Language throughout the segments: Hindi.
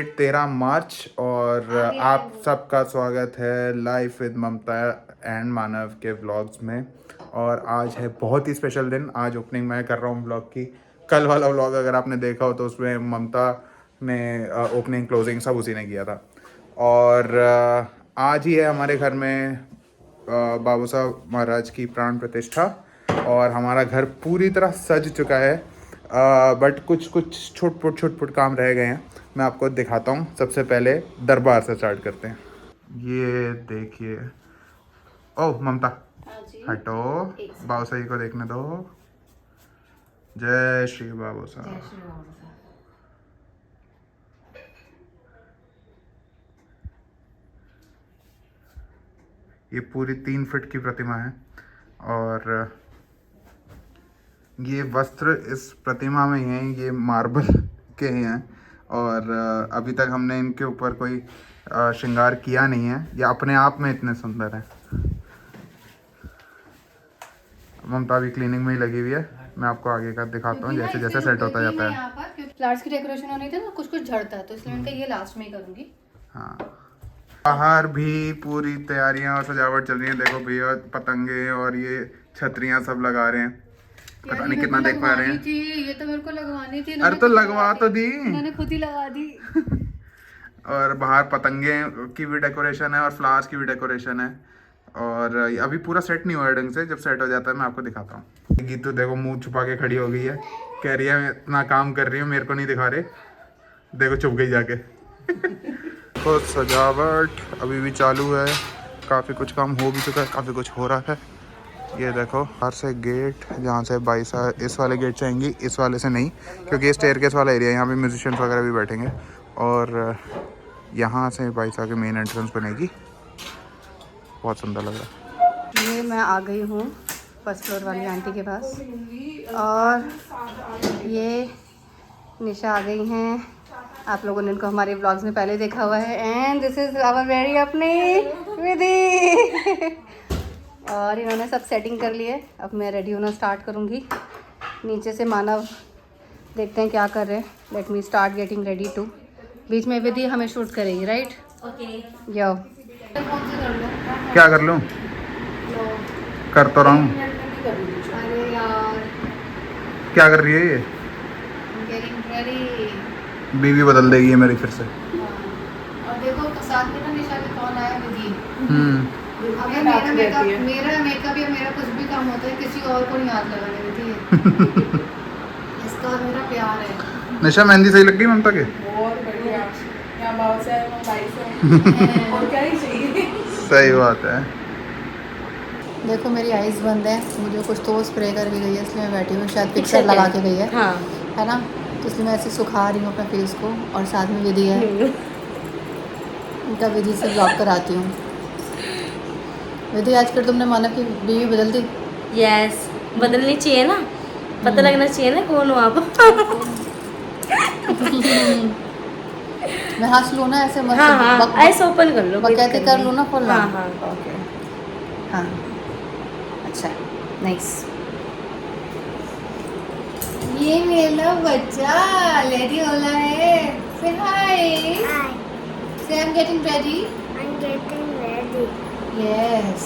डेट 13 मार्च और आप सबका स्वागत है लाइव विद ममता एंड मानव के व्लॉग्स में। और आज है बहुत ही स्पेशल दिन। आज ओपनिंग मैं कर रहा हूँ व्लॉग की। कल वाला व्लॉग अगर आपने देखा हो तो उसमें ममता ने ओपनिंग क्लोजिंग सब उसी ने किया था। और आज ही है हमारे घर में बाबू साहब महाराज की प्राण प्रतिष्ठा और हमारा घर पूरी तरह सज चुका है। बट कुछ छोट काम रह गए हैं, मैं आपको दिखाता हूँ। सबसे पहले दरबार से स्टार्ट करते हैं। ये देखिए, ओह ममता हटो, बाबू साहब को देखने दो। जय श्री बाबू साहब। ये पूरी 3 फीट की प्रतिमा है और ये वस्त्र इस प्रतिमा में ही हैं, ये मार्बल के ही हैं। और अभी तक हमने इनके ऊपर कोई श्रृंगार किया नहीं है, ये अपने आप में इतने सुंदर हैं। ममता भी क्लीनिंग में ही लगी हुई है, मैं आपको आगे का दिखाता हूँ जैसे जैसे सेट होता जाता है। यहाँ पर फ्लावर्स की डेकोरेशन होनी थी ना, कुछ झड़ता है तो इसलिए मैंने कहा ये लास्ट में ही करूँगी। हाँ, बाहर भी पूरी तैयारियां और सजावट चल रही है। देखो भैया पतंगे और ये छतरियां सब लगा रहे हैं। पता नहीं कितना देख पा रहे हैं। ये तो मेरे को लगवानी थी। अरे तो लगवा तो दी, मैंने खुद ही लगा दी। और बाहर पतंगे की भी डेकोरेशन है और फ्लावर्स की भी डेकोरेशन है। और अभी पूरा सेट नहीं हुआ है ढंग से, जब सेट हो जाता है मैं आपको दिखाता हूँ। गीतू देखो मुंह छुपा के खड़ी हो गई है, कह रही है इतना काम कर रही हूँ मेरे को नहीं दिखा रहे। देखो चुप गई जाके। तो सजावट अभी भी चालू है, काफ़ी कुछ काम हो भी चुका है, काफ़ी कुछ हो रहा है। ये देखो बाहर से गेट, जहाँ से बाई साहब इस वाले गेट से आएंगी, इस वाले से नहीं, क्योंकि ये स्टेयरकेस वाला एरिया है, यहाँ पे म्यूजिशियंस वगैरह भी बैठेंगे। और यहाँ से बाई साहब की मेन एंट्रेंस बनेगी। बहुत सुंदर लग रहा है। ये मैं आ गई हूँ फर्स्ट फ्लोर वाली आंटी के पास और ये निशा आ गई हैं। आप लोगों ने इनको हमारे व्लॉग्स में पहले देखा हुआ है। And this is our very अपनी विधि। और इन्होंने सब सेटिंग कर ली है, अब मैं रेडी होना स्टार्ट करूँगी। नीचे से मानव देखते हैं क्या कर रहे हैं। Let me start getting ready to. बीच में विधि हमें शूट करेगी, राइट? ओके जाओ। क्या कर लूँ? कर तो रहा हूँ। अरे यार क्या कर रही है ये? Getting ready. बीवी बदल देगी ये मेरी फिर से। और देखो तो साथ में ना निशा के कौन आया विधि। अगर मेरा मेकअप या मेरा कुछ भी काम होता है किसी और को नहीं हाथ लगाने देती है। इसका और मेरा प्यार है। निशा मेहंदी सही लग गई ममता के? बहुत बढ़िया। यहाँ बाबू से और क्या ही चाहिए। सही बात है। देखो मेरी आईज बंद है, मुझे कुछ तो स्प्रे करके गई है इसलिए मैं बैठी हूँ। शायद पिक्चर लगा के गई है। हाँ। है ना, तो इसलिए मैं ऐसे सुखा रही हूँ अपने फेस को। और साथ में विधि है, उनका विधि से ब्लॉग कराती हूँ। विधि आजकल तुमने मानव की बीवी बदल दी? यस, बदलनी चाहिए ना, पता लगना चाहिए ना कौन हो आप। मैं हंस लूँ ना ऐसे? हाँ, ऐसे ओपन कर लो, बकैती कर लूँ ना फुल? हाँ। ओके हाँ, अच्छा नाइस। ये मेरा बच्चा लेडी होला है। से हाय। से I am getting ready. Yes.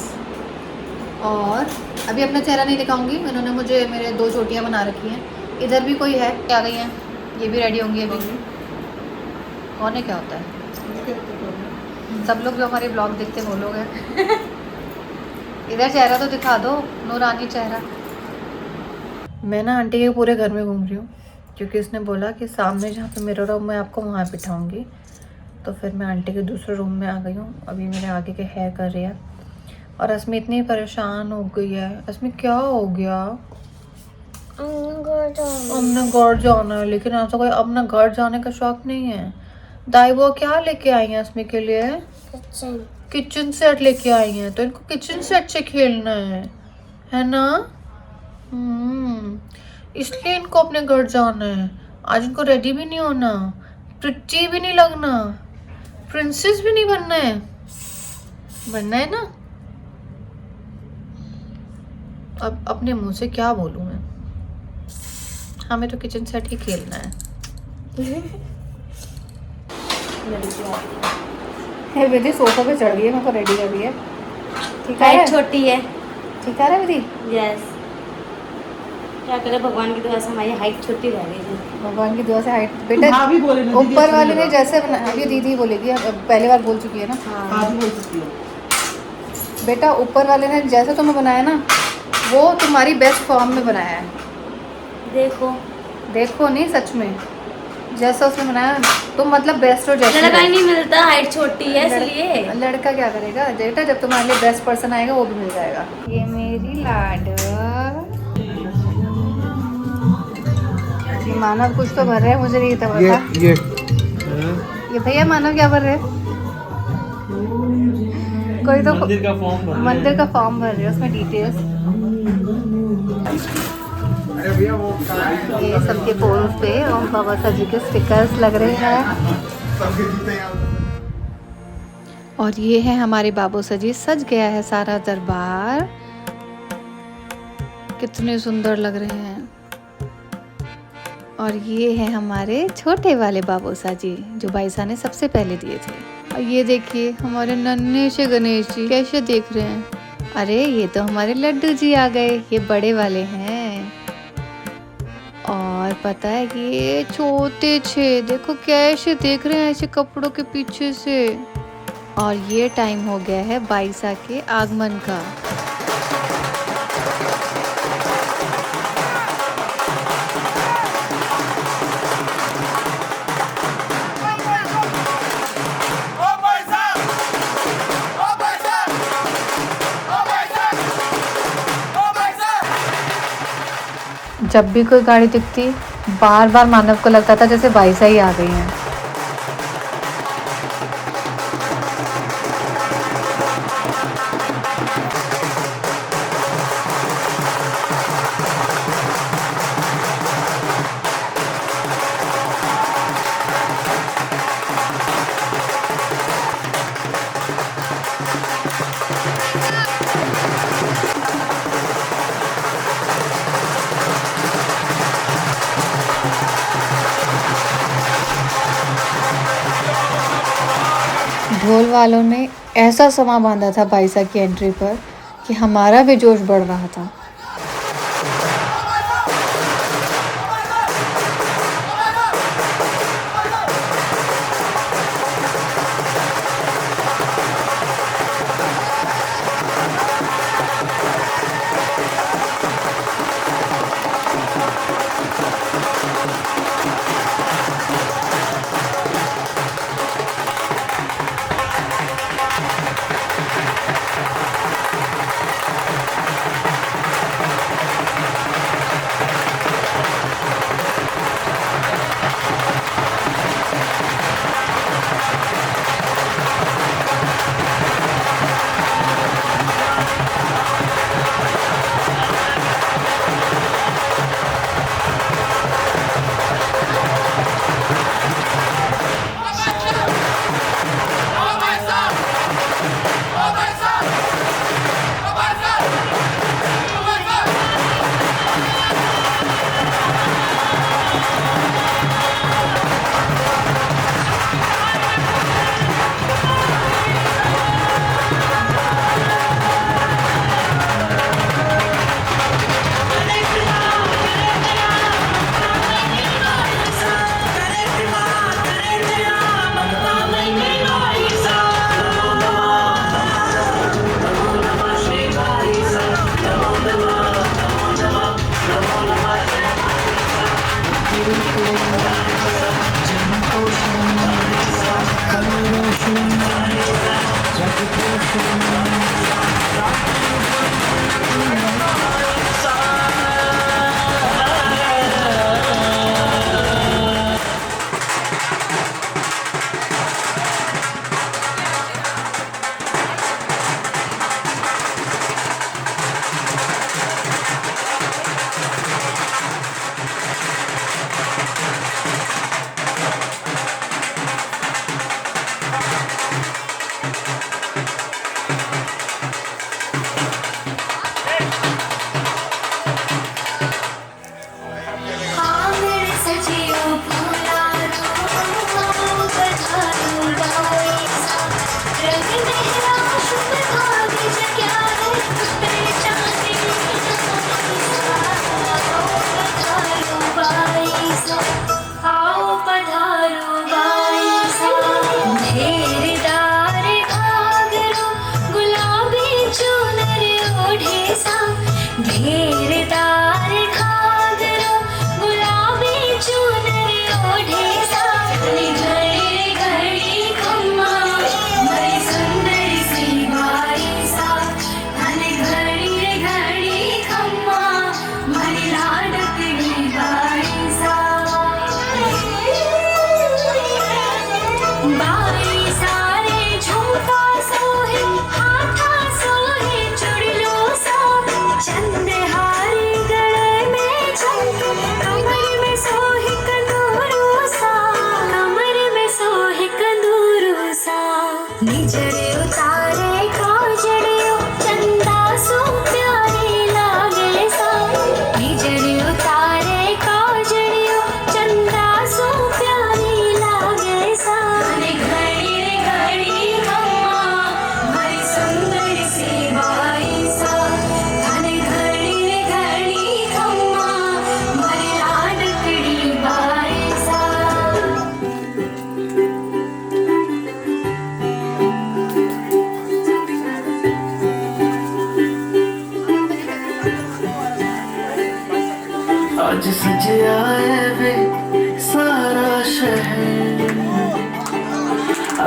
और अभी अपना चेहरा नहीं दिखाऊंगी, उन्होंने मुझे मेरे 2 चोटियाँ बना रखी हैं। इधर भी कोई है, क्या गई हैं, ये भी रेडी होंगी अभी। कौन है, क्या होता है? सब लोग जो हमारे ब्लॉग देखते हैं वो लोग हैं। इधर चेहरा तो दिखा दो, नूरानी चेहरा। मैं ना आंटी के पूरे घर में घूम रही हूँ क्योंकि उसने बोला कि सामने जहाँ पे मेरा रूम मैं आपको वहाँ बिठाऊंगी। तो फिर मैं आंटी के दूसरे रूम में आ गई हूँ। अभी मेरे आगे के हेयर कर रही है और अस्मी इतनी परेशान हो गई है। अस्मी क्या हो गया? हमने घर जाना है, लेकिन ऐसा कोई अपना घर जाने का शौक नहीं है। दाई वो क्या लेके आई हैं अस्मी के लिए? किचन सेट लेके आई हैं, तो इनको किचन सेट से खेलना है ना? इसलिए इनको अपने घर जाना है। आज इनको रेडी भी नहीं होना, प्रिटी भी नहीं लगना, प्रिंसेस भी नहीं बनना है। बनना है ना? अब अपने मुंह से क्या बोलूं मैं? हमें तो किचन सेट ही खेलना है। लड़की आती है। ये विधि सोफा पे चढ़ गई है, मेरे को रेडी कर रही है। ठीक है, हाइट छोटी है। ठीक है विधि। यस, क्या करे, भगवान की दुआ से हमारी हाइट छोटी रह गई है। भगवान की दुआ से हाइट बेटा ऊपर वाले ने जैसे बनाया, अभी दीदी बोलेगी, अब पहली बार बोल चुकी है ना। हाँ, बेटा ऊपर वाले ने जैसे तुम्हें बनाया ना, वो तुम्हारी बेस्ट फॉर्म में बनाया है। देखो देखो नहीं, सच में जैसा उसने बनाया तुम मतलब बेस्ट हो। जैसे लड़का ही नहीं मिलता, हाइट छोटी है इसलिए। लड़का क्या करेगा बेटा, जब तुम्हारे लिए बेस्ट पर्सन आएगा वो भी मिल जाएगा। ये मेरी लाडो मानव कुछ तो भर रहे हैं, मुझे नहीं पता। ये भैया मानव क्या भर रहे हैं? कोई तो मंदिर का फॉर्म भर रहे हैं, उसमें डिटेल्स। ये सबके पोल पे ओम बाबा साहब जी के स्टिकर्स लग रहे हैं। और ये है हमारे बाबू सजी, सज गया है सारा दरबार। कितने सुंदर लग रहे हैं। और ये है हमारे छोटे वाले बाबू साजी जो भाई साहब ने सबसे पहले दिए थे। और ये देखिए हमारे नन्हे से गणेश जी कैसे देख रहे हैं। अरे ये तो हमारे लड्डू जी आ गए, ये बड़े वाले हैं। और पता है कि ये छोटे छे देखो कैसे देख रहे हैं ऐसे कपड़ों के पीछे से। और ये टाइम हो गया है बाईसा के आगमन का। जब भी कोई गाड़ी दिखती बार बार मानव को लगता था जैसे बाईसा ही आ गई हैं। ढोल वालों ने ऐसा समा बांधा था बाईसा की एंट्री पर कि हमारा भी जोश बढ़ रहा था।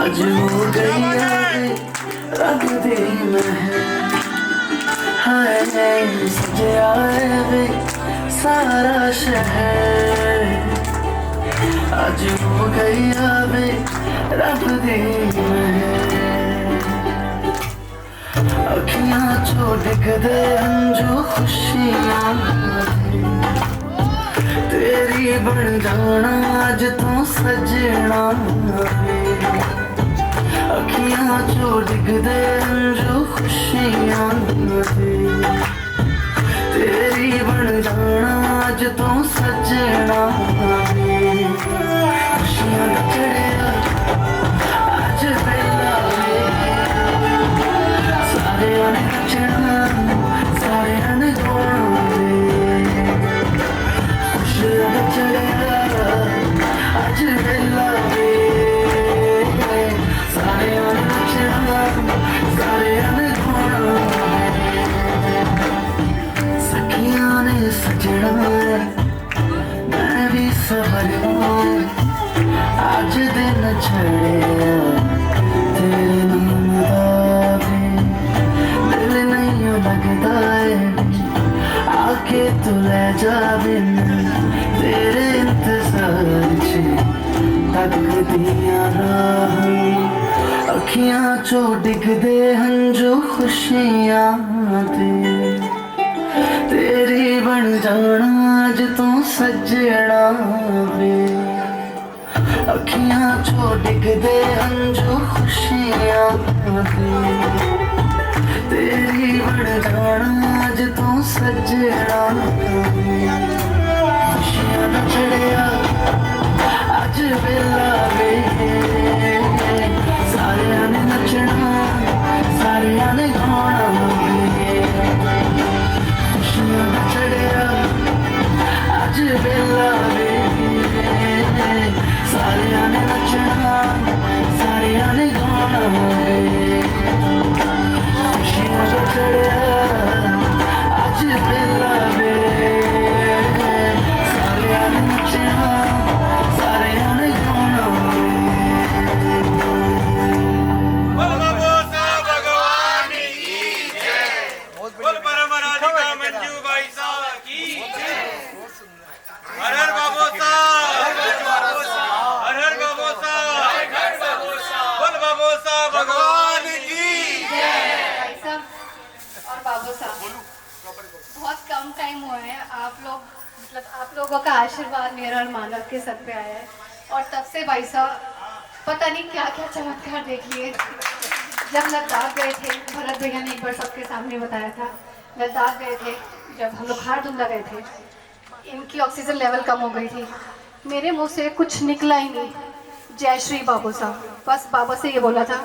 आज हो गई रब दी महर हाय सजया वे सारा शहर आज हो गई वे रब दी महर अखियां चो डिगदे अंजू खुशियां तेरी बन जाना अज तू सजना अखियां चो डिगदे अंजू खुशियां तेरी बन जाना अज तू सजना खुशियां चढ़िया अज बेला सारे ने नचना सारे ने गाना खुशियां चढ़िया अज बेला सारे ने नचना सारे ने गाना सखियां ने सजना मैं भी सवरना आज दिन छड़े तेरे नाम दा दिल नहीं लगता है आके तू ले जा बिन तेरे इंतजार च तकदियां राह अखियां चो डिगदे हंजू खुशियां तेरी बन जाना अज तू सजना वे अखियां चो डिगदे अंजू खुशियां तेरी बन जाना अज तू सजना खुशियां दा चढ़िया अज बेला वे सारे ने नचना सारे ने गाना खुशियां दा चढ़िया अज बेला वे सारे ने नचना सारे ने गाना खुशियां दा चढ़िया अज बेला वे सारे ने नचना सारे ने गाना भगवान की जय बोल परम राधिका मंजू भाई साहब की जय हर हर बाबू साहब हर हर बाबू साहब बोल बाबू साहब भगवान की भाई साहब और बाबू साहब बहुत कम टाइम हुआ है आप लोग मतलब आप लोगों का आशीर्वाद मेरा और मानव के सर पे आया है और तब से भाई साहब पता नहीं क्या क्या चमत्कार देख लिए जब लद्दाख गए थे भरत भैया ने एक बार सबके सामने बताया था लद्दाख गए थे जब हम लोग हारदुल्ला गए थे इनकी ऑक्सीजन लेवल कम हो गई थी मेरे मुंह से कुछ निकला ही नहीं जय श्री बाबू साहब बस बाबा से ये बोला था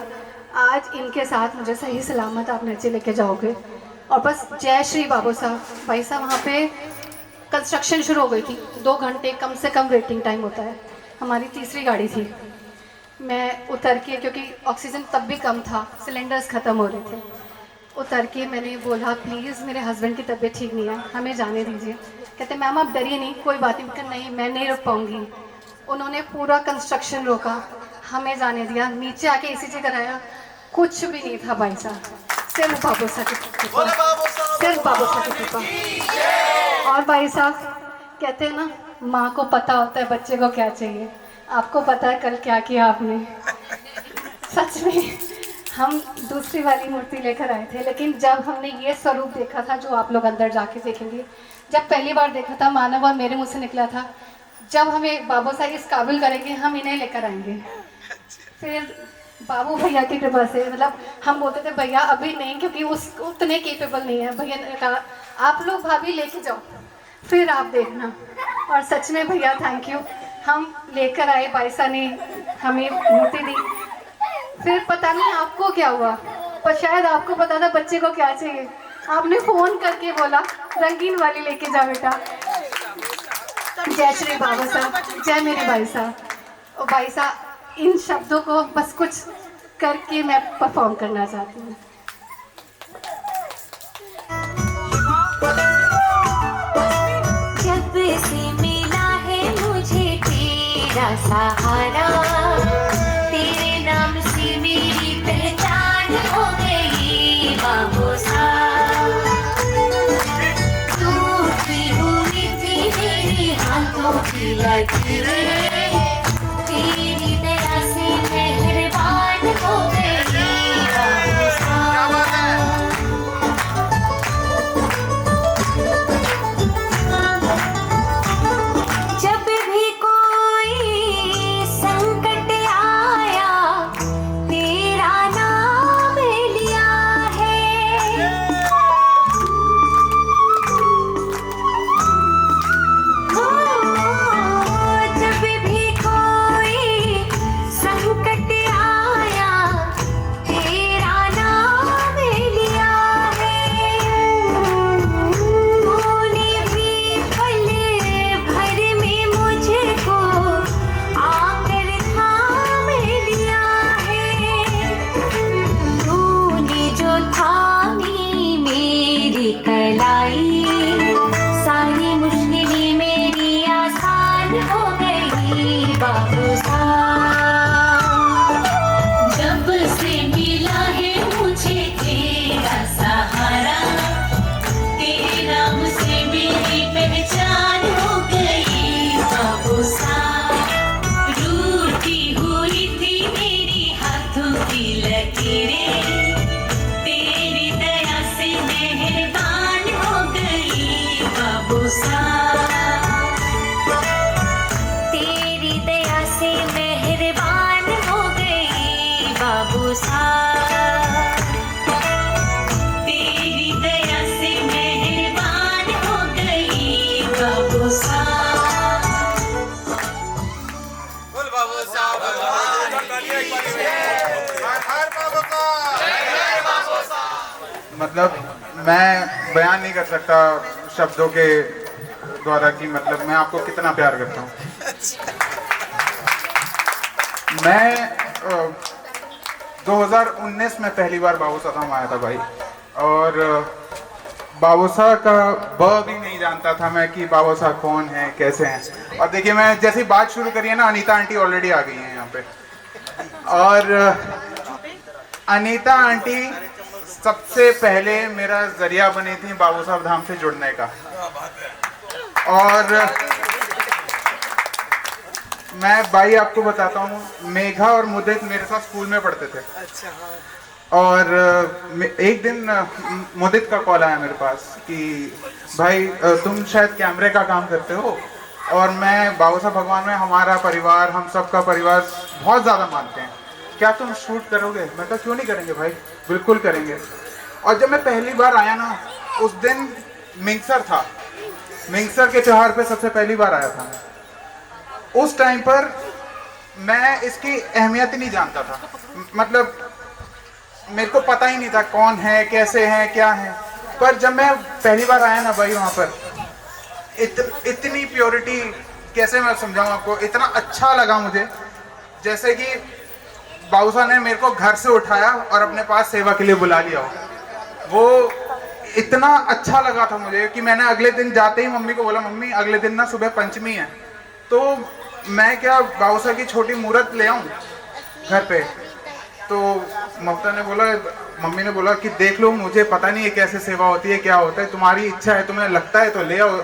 आज इनके साथ मुझे सही सलामत आप नीचे लेके जाओगे और बस जय श्री बाबू साहब भाई साहब वहाँ पे कंस्ट्रक्शन शुरू हो गई थी 2 घंटे कम से कम वेटिंग टाइम होता है हमारी तीसरी गाड़ी थी मैं उतर के क्योंकि ऑक्सीजन तब भी कम था सिलेंडर्स ख़त्म हो रहे थे उतर के मैंने बोला प्लीज़ मेरे हस्बैंड की तबीयत ठीक नहीं है हमें जाने दीजिए कहते मैम आप डरिए नहीं कोई बात नहीं नहीं मैं नहीं रुक पाऊँगी उन्होंने पूरा कंस्ट्रक्शन रोका हमें जाने दिया नीचे आके ECG कराया कुछ भी नहीं था भाई साहब सिर्फ बाबू साहब की कृपा सिर्फ बाबू साहब की कृपा और भाई साहब कहते हैं ना माँ को पता होता है बच्चे को क्या चाहिए आपको पता है कल क्या किया आपने सच में हम दूसरी वाली मूर्ति लेकर आए थे लेकिन जब हमने ये स्वरूप देखा था जो आप लोग अंदर जाके देखेंगे जब पहली बार देखा था मानव और मेरे मुँह से निकला था जब हमें बाबू साहब इस काबिल करेंगे हम इन्हें लेकर आएंगे फिर बाबू भैया की कृपा से मतलब हम बोलते थे भैया अभी नहीं क्योंकि उस उतने केपेबल नहीं है भैया ने कहा आप लोग भाभी लेके जाओ फिर आप देखना और सच में भैया थैंक यू हम लेकर आए बाईसा ने हमें मूर्ति दी फिर पता नहीं आपको क्या हुआ पर शायद आपको पता था बच्चे को क्या चाहिए आपने फ़ोन करके बोला रंगीन वाली लेके जा बेटा जय श्री बाबा साहब जय मेरे भाई साहब और भाई साहब इन शब्दों को बस कुछ करके मैं परफॉर्म करना चाहती हूँ जब से मिला है मुझे तेरा सहारा तेरे नाम से लकीरें तेरी दया से मेहरबान हो गई जब भी कोई संकट आया तेरा नाम लिया है जब भी कोई संकट आया तेरा नाम लिया है तूने भी पल भर में मुझको आकर थाम लिया है तूने जो थामी मेरी कलाई सारी मुश्किलें मेरी आसान हो गई बाबू साहब जब से मिला है मुझे तेरा सहारा तेरे नाम से मेरी पहचान हो गई बाबू साहब रूठी हुई थी मेरी हाथों की लकीरें तेरी दया से मेहरबान हो गई बाबू साहब तेरी दया से मेहरबान हो गई बाबू साहब तेरी दया से मेहरबान हो गई बाबू साहब बोल बाबू साहब हर बाबू साहब। मतलब मैं बयान नहीं कर सकता शब्दों के द्वारा कि मतलब मैं आपको कितना प्यार करता हूँ। मैं 2019 में पहली बार बाबूसा धाम आया था भाई, और बाबूसा का ब भी नहीं जानता था मैं कि बाबूसा कौन है कैसे हैं। और देखिए मैं जैसी बात शुरू करी है ना, अनीता आंटी ऑलरेडी आ गई हैं यहाँ पे, और अनीता आंटी सबसे पहले मेरा जरिया बनी थी बाबू साहब धाम से जुड़ने का। और मैं भाई आपको बताता हूँ, मेघा और मुदित मेरे साथ स्कूल में पढ़ते थे। और एक दिन मुदित का कॉल आया मेरे पास कि भाई तुम शायद कैमरे का काम करते हो, और मैं बाबू साहब भगवान में हमारा परिवार, हम सबका परिवार बहुत ज़्यादा मानते हैं, क्या तुम शूट करोगे? मैं कहा क्यों नहीं करेंगे भाई, बिल्कुल करेंगे। और जब मैं पहली बार आया ना, उस दिन मिंगसर था, मिंगसर के त्योहार पे सबसे पहली बार आया था। उस टाइम पर मैं इसकी अहमियत नहीं जानता था, मतलब मेरे को पता ही नहीं था कौन है, कैसे है, क्या है। पर जब मैं पहली बार आया ना भाई, वहाँ पर इतनी प्योरिटी, कैसे मैं समझाऊँ आपको, इतना अच्छा लगा मुझे, जैसे कि बाबूसा ने मेरे को घर से उठाया और अपने पास सेवा के लिए बुला लिया हो। वो इतना अच्छा लगा था मुझे कि मैंने अगले दिन जाते ही मम्मी को बोला, मम्मी अगले दिन ना सुबह पंचमी है, तो मैं क्या बाबूसा की छोटी मूर्त ले आऊँ घर पे? तो ममता ने बोला, मम्मी ने बोला कि देख लो, मुझे पता नहीं है कैसे सेवा होती है, क्या होता है, तुम्हारी इच्छा है, तुम्हें लगता है तो ले आओ।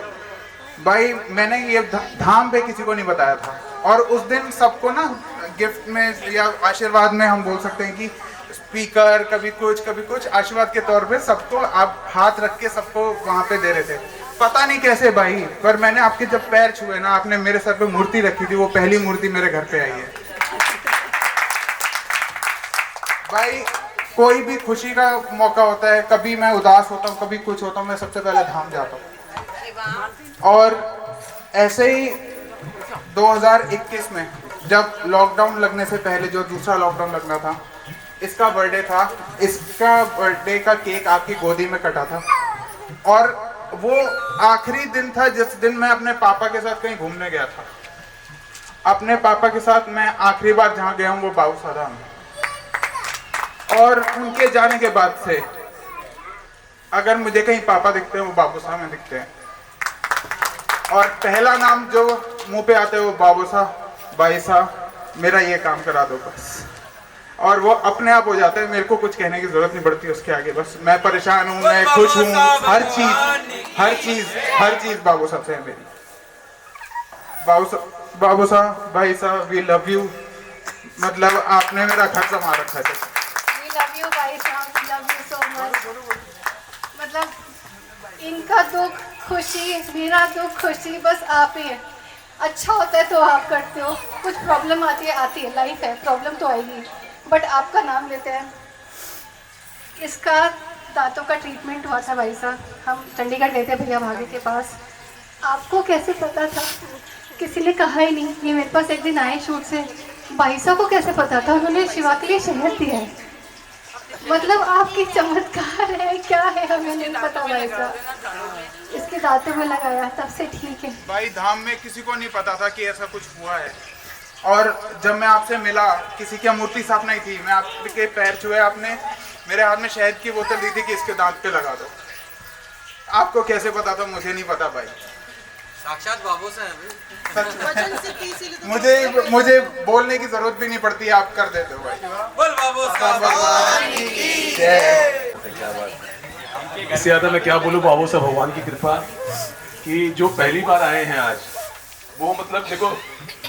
भाई मैंने ये धाम पे किसी को नहीं बताया था, और उस दिन सबको ना गिफ्ट में या आशीर्वाद में हम बोल सकते हैं कि स्पीकर, कभी कुछ आशीर्वाद के तौर पे सबको आप हाथ रख के सबको वहाँ पे दे रहे थे। पता नहीं कैसे भाई, पर मैंने आपके जब पैर छुए ना, आपने मेरे सर पे मूर्ति रखी थी, वो पहली मूर्ति मेरे घर पे आई है। भाई कोई भी खुशी का मौका होता है, कभी मैं उदास होता हूँ, कभी कुछ होता हूँ, मैं सबसे पहले धाम जाता हूँ। और ऐसे ही 2021 में जब लॉकडाउन लगने से पहले, जो दूसरा लॉकडाउन लगना था, इसका बर्थडे था, इसका बर्थडे का केक आपकी गोदी में कटा था, और वो आखिरी दिन था जिस दिन मैं अपने पापा के साथ कहीं घूमने गया था। अपने पापा के साथ मैं आखिरी बार जहाँ गया हूँ वो बाबूसा धाम, और उनके जाने के बाद से अगर मुझे कहीं पापा दिखते हैं वो बाबूसा में दिखते हैं, और पहला नाम जो मुंह पे आता है वो बाबूसा, भाई साहब मेरा ये काम करा दो बस, और वो अपने आप हो जाता है, मेरे को कुछ कहने की जरूरत नहीं पड़ती उसके आगे। बस मैं परेशान हूँ, मैं खुश हूँ, हर चीज बाबू साहब से है मेरी। बाबू साहब, भाई साहब, वी लव यू। मतलब आपने मेरा घर संभाल रखा है। We love you भाई साहब, love you so much। मतलब इनका दुख खुशी, मेरा दुख खुशी, बस आप ही है। अच्छा होता है तो आप करते हो, कुछ प्रॉब्लम आती है, लाइफ है, प्रॉब्लम तो आएगी, बट आपका नाम लेते हैं। इसका दांतों का ट्रीटमेंट हुआ था भाई साहब, हम चंडीगढ़ गए थे भैया भाभी के पास। आपको कैसे पता था? किसी ने कहा ही नहीं। ये मेरे पास एक दिन आए शूट से, भाई साहब को कैसे पता था? उन्होंने शिवा के लिए शहर दिया है। मतलब आपकी चमत्कार है, क्या है हमें नहीं पता भाई साहब। इसके दांतों में लगाया, तब से ठीक है। भाई धाम में किसी को नहीं पता था कि ऐसा कुछ हुआ है। और जब मैं आपसे मिला, किसी की मूर्ति साफ नहीं थी, मैं आपके पैर छुए, आपने मेरे हाथ में शहद की बोतल दी थी कि इसके दांत पे लगा दो। आपको कैसे पता था? मुझे नहीं पता भाई। साक्षात बाबू से मुझे बोलने की जरूरत भी नहीं पड़ती, आप कर देते हो भाई। बोल बाबू इससे ज़्यादा मैं क्या बोलूँ बाबू साहब, भगवान की कृपा कि जो पहली बार आए हैं आज, वो मतलब देखो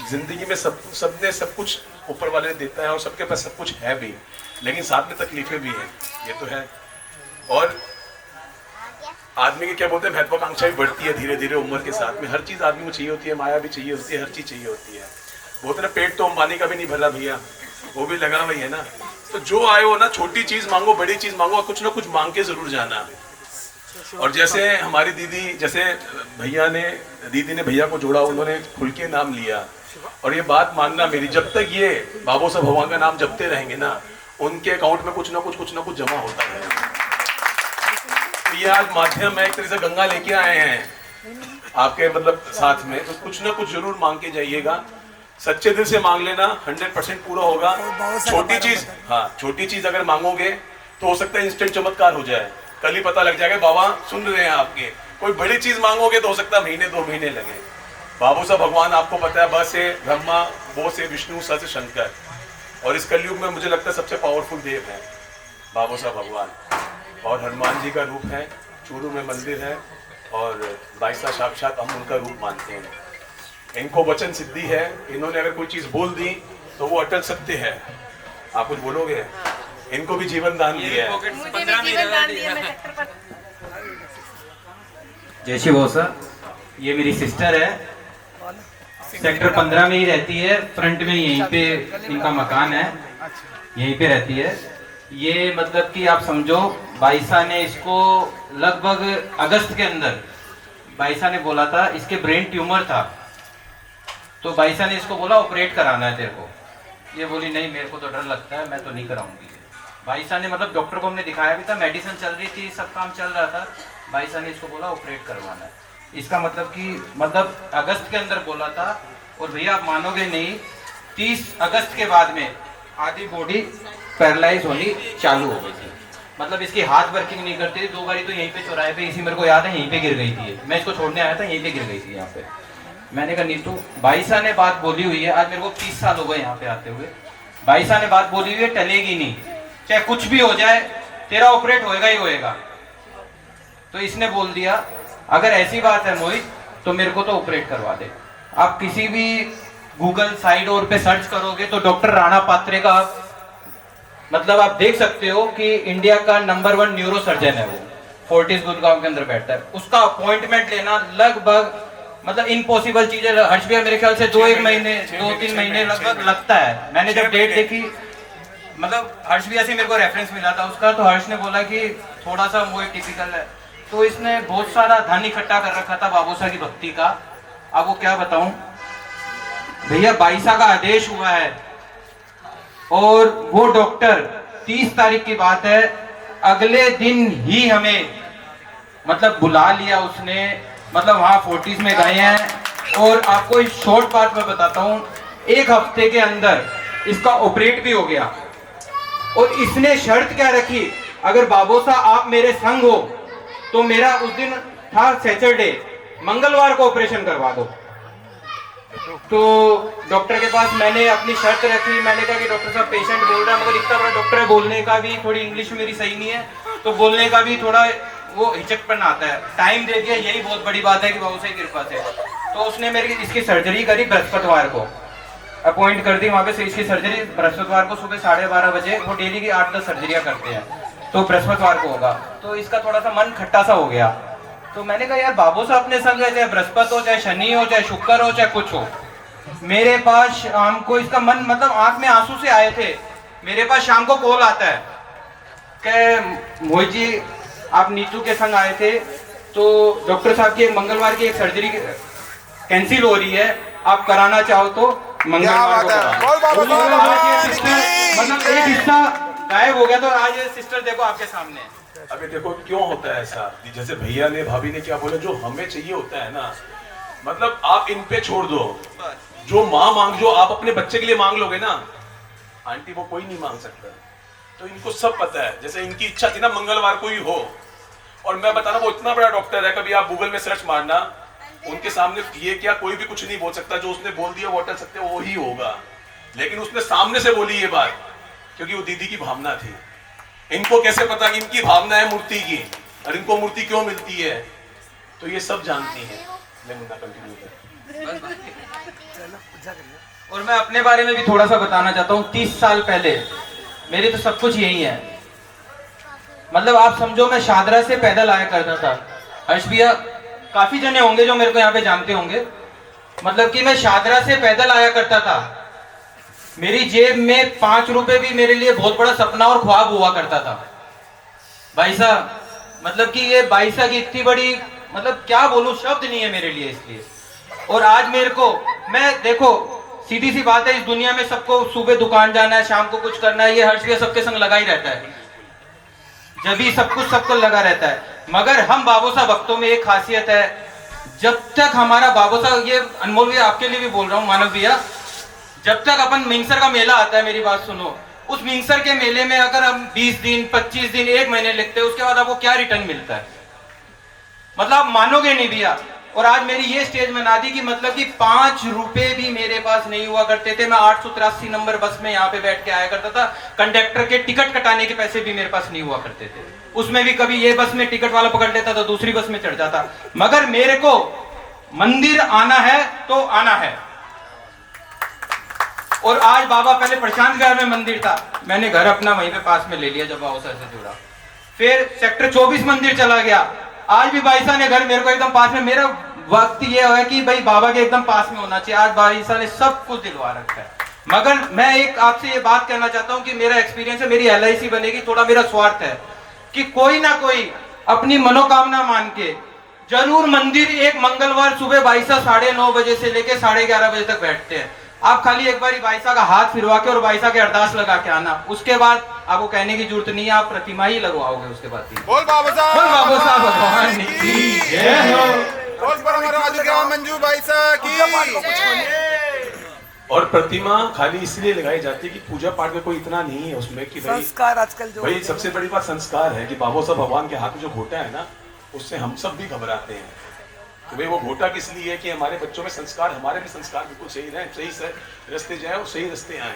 जिंदगी में सबने सब कुछ ऊपर वाले ने देता है और सबके पास सब कुछ है भी, लेकिन साथ में तकलीफें भी हैं, ये तो है। और आदमी के क्या बोलते हैं, महत्वाकांक्षा भी बढ़ती है धीरे धीरे उम्र के साथ में। हर चीज़ आदमी को चाहिए होती है, माया भी चाहिए होती है, हर चीज़ चाहिए होती है। बोलते ना पेट तो अंबानी का भी नहीं भरा भैया, वो भी लगा वही है ना। तो जो आए हो ना, छोटी चीज़ मांगो, बड़ी चीज़ मांगो, कुछ ना कुछ मांग के जरूर जाना। और जैसे हमारी दीदी, जैसे दीदी ने भैया को जोड़ा, उन्होंने खुल के नाम लिया। और ये बात मानना मेरी, जब तक ये बाबू साहब भगवान का नाम जपते रहेंगे ना, उनके अकाउंट में कुछ ना कुछ जमा होता रहेगा। तो ये आज माध्यम है, एक तरह से गंगा लेके आए हैं आपके मतलब साथ में, तो कुछ ना कुछ जरूर मांग के जाइएगा। सच्चे दिल से मांग लेना, 100% पूरा होगा। छोटी चीज अगर मांगोगे तो हो सकता है इंस्टेंट चमत्कार हो जाए, कल ही पता लग जाएगा बाबा सुन रहे हैं आपके। कोई बड़ी चीज मांगोगे तो हो सकता है महीने 2 महीने लगे। बाबू साहब भगवान आपको पता है, ब से ब्रह्मा, बो से विष्णु, स से शंकर, और इस कलयुग में मुझे लगता है सबसे पावरफुल देव है बाबू साहब भगवान। और हनुमान जी का रूप है, चूरू में मंदिर है, और बाईसा साक्षात हम उनका रूप मानते हैं। इनको वचन सिद्धि है, इन्होंने अगर कोई चीज बोल दी तो वो अटल सत्य है। आप कुछ बोलोगे? इनको भी जीवन दान दिया है। जय श्री बोसा, ये मेरी सिस्टर है, सेक्टर 15 में ही रहती है, फ्रंट में यहीं पे इनका मकान है, यहीं पे रहती है। ये मतलब कि आप समझो, बाईसा ने इसको लगभग अगस्त के अंदर बाईसा ने बोला था इसके ब्रेन ट्यूमर था, तो बाईसा ने इसको बोला ऑपरेट कराना है तेरे को। ये बोली नहीं मेरे को तो डर लगता है, मैं तो नहीं कराऊंगी। बाईसा ने मतलब डॉक्टर को हमने दिखाया भी था, मेडिसिन चल रही थी, सब काम चल रहा था, बाईसा ने इसको बोला ऑपरेट करवाना है। इसका मतलब अगस्त के अंदर बोला था, और भैया आप मानोगे नहीं, 30 अगस्त के बाद में आधी बॉडी पैरालाइज होनी चालू हो गई थी। मतलब इसकी हाथ वर्किंग नहीं करती थी। 2 बारी तो यहीं पे चौराहे पे, इसी मेरे को याद है, यहीं पे गिर गई थी। मैं इसको छोड़ने आया था, यहीं पे गिर गई थी यहाँ पे। मैंने कहा नीतू, बाईसा ने बात बोली हुई है, आज मेरे को 30 साल हो गए यहाँ पे आते हुए, बाईसा ने बात बोली हुई है, टलेगी नहीं, चाहे कुछ भी हो जाए, तेरा ऑपरेट होएगा ही होएगा। तो इसने बोल दिया अगर ऐसी बात है मोहित तो मेरे को तो ऑपरेट करवा दे। आप किसी भी गूगल साइट और पे सर्च करोगे तो डॉक्टर राणा पात्रे का मतलब आप देख सकते हो कि इंडिया का नंबर 1 न्यूरो सर्जन है वो, फोर्टिस गुड़गांव के अंदर बैठता है। उसका अपॉइंटमेंट लेना लगभग मतलब इम्पॉसिबल चीज है। हर्ष भैया मेरे ख्याल से 2-3 महीने लगभग लगता है। मैंने जब डेट देखी, मतलब हर्ष भैया से मेरे को रेफरेंस मिला था उसका, तो हर्ष ने बोला कि थोड़ा सा वो टिपिकल है। तो इसने बहुत सारा धन इकट्ठा कर रखा था बाबू साहब की भक्ति का। अब वो क्या बताऊं भैया, बाईसा का आदेश हुआ है और वो डॉक्टर 30 तारीख की बात है, अगले दिन ही हमें मतलब बुला लिया उसने, मतलब वहां फोर्टिस में गए हैं। और आपको इस शॉर्ट बात में बताता हूं, 1 हफ्ते के अंदर इसका ऑपरेट भी हो गया। और इसने शर्त क्या रखी, अगर बाबोसा आप मेरे संग हो तो मेरा उस दिन था सैटरडे, मंगलवार को ऑपरेशन करवा दो। तो डॉक्टर के पास मैंने अपनी शर्त रखी, मैंने कहा कि डॉक्टर साहब पेशेंट बोल रहा है, मगर इतना बड़ा डॉक्टर है, बोलने का भी थोड़ी इंग्लिश मेरी सही नहीं है, तो बोलने का भी थोड़ा वो हिचकपन आता है। टाइम दे दिया, यही बहुत बड़ी बात है कि बाबू साहब की कृपा से। तो उसने मेरी इसकी सर्जरी करी बृहस्पतिवार को, अपॉइंट कर दी वहाँ पे से इसकी सर्जरी बृहस्पतिवार को सुबह 12:30 बजे। वो डेली की 8-10 सर्जरियाँ करते हैं, तो बृहस्पतिवार को होगा। तो इसका थोड़ा सा मन खट्टा सा हो गया, तो मैंने कहा यार बाबू साहब अपने संग है, चाहे बृहस्पति हो, चाहे शनि हो, चाहे शुक्र हो, चाहे कुछ हो। मेरे पास शाम को इसका मन मतलब आंख में आंसू से आए थे। मेरे पास शाम को कॉल आता है कि मोहित जी आप नीतू के संग आए थे, तो डॉक्टर साहब की मंगलवार की एक सर्जरी कैंसिल हो रही है, आप कराना चाहो तो मंगलवार को मतलब एक हिस्सा गायब हो गया। तो आज ये सिस्टर देखो आपके सामने। अभी देखो क्यों होता है ऐसा, जैसे भैया ने भाभी ने क्या बोला, जो हमें चाहिए होता है ना, मतलब आप इन पे छोड़ दो। जो माँ मांग, जो आप अपने बच्चे के लिए मांग लोगे ना आंटी, वो कोई नहीं मांग सकता। तो इनको सब पता है, जैसे इनकी इच्छा थी ना मंगलवार को ही हो। और मैं बता रहा हूँ वो इतना बड़ा डॉक्टर है, कभी आप गूगल में सर्च मारना, उनके सामने ये क्या कोई भी कुछ नहीं बोल सकता। जो उसने बोल दिया वो अटल सकते वो ही होगा। लेकिन उसने सामने से बोली ये बात, क्योंकि वो दीदी की भावना थी। इनको कैसे पता कि इनकी भावना है मूर्ति की, और इनको मूर्ति क्यों मिलती है, तो ये सब जानती है। और मैं अपने बारे में भी थोड़ा सा बताना चाहता हूँ। 30 साल पहले मेरे तो सब कुछ यही है, मतलब आप समझो मैं शादरा से पैदल आया करता था। हर्ष भैया काफी जने होंगे जो मेरे को यहाँ पे जानते होंगे, मतलब कि मैं शादरा से पैदल आया करता था। मेरी जेब में 5 रुपए भी मेरे लिए बहुत बड़ा सपना और ख्वाब हुआ करता था भाई साहब। मतलब कि ये भाई साहब की इतनी बड़ी, मतलब क्या बोलूं, शब्द नहीं है मेरे लिए इसलिए। और आज मेरे को, मैं देखो सीधी सी बात है, इस दुनिया में सबको सुबह दुकान जाना है, शाम को कुछ करना है, ये हर्ष भैया सबके संग लगा ही रहता है, जब भी सब कुछ सबको लगा रहता है। मगर हम बाबू साहब भक्तों में एक खासियत है, जब तक हमारा बाबू साहब, ये अनमोल भैया आपके लिए भी बोल रहा हूँ, मानव भैया, जब तक अपन मिंगसर का मेला आता है, मेरी बात सुनो, उस मिंगसर के मेले में अगर हम 20 दिन 25 दिन 1 महीने लिखते हैं, उसके बाद आपको क्या रिटर्न मिलता है, मतलब आप मानोगे नहीं भैया। और आज मेरी ये स्टेज बना दी कि मतलब कि 5 रुपए भी मेरे पास नहीं हुआ करते थे। मैं 883 नंबर बस में यहाँ पे बैठ के आया करता था, कंडक्टर के टिकट कटाने के पैसे भी मेरे पास नहीं हुआ करते थे। उसमें भी कभी ये बस में टिकट वाला पकड़ लेता था, दूसरी बस में चढ़ जाता। मगर मेरे को मंदिर आना है तो आना है। और आज बाबा, पहले प्रशांत विहार में मंदिर था, मैंने घर अपना वहीं पे पास में ले लिया जब बाबा साहब से जुड़ा। फिर सेक्टर 24 मंदिर चला गया, आज भी भाई साहब ने घर मेरे को एकदम पास में, मेरा वक्त ये है कि भाई बाबा के एकदम पास में होना चाहिए। आज भाई साहब ने सब कुछ दिलवा रखा है। मगर मैं एक आपसे ये बात कहना चाहता हूँ कि मेरा एक्सपीरियंस है, मेरी LIC बनेगी, थोड़ा मेरा स्वार्थ है कि कोई ना कोई अपनी मनोकामना मान के जरूर मंदिर एक मंगलवार सुबह भाई साहब 9:30 बजे से लेके 11:30 बजे तक बैठते हैं। आप खाली एक बार भाई साहब का हाथ फिरवा के और भाई साहब के अरदास लगा के आना, उसके बाद आपको कहने की जरूरत नहीं है, आप प्रतिमा ही लगवाओगे उसके बाद। बोल बाबू साहब, बोल बाबू साहब भगवान की जय हो। बोल परम मंजू भाई साहब की। और प्रतिमा खाली इसलिए लगाई जाती है कि पूजा पाठ में कोई इतना नहीं है उसमें कि संस्कार आजकल जो भाई सबसे बड़ी बात संस्कार है कि बाबू साहब भगवान के हाथ में जो घोटा है ना, उससे हम सब भी घबराते हैं। तो भाई वो घोटा किस लिए है कि हमारे बच्चों में संस्कार, हमारे भी संस्कार बिल्कुल सही रहे, सही से रास्ते जाए और सही रास्ते आए।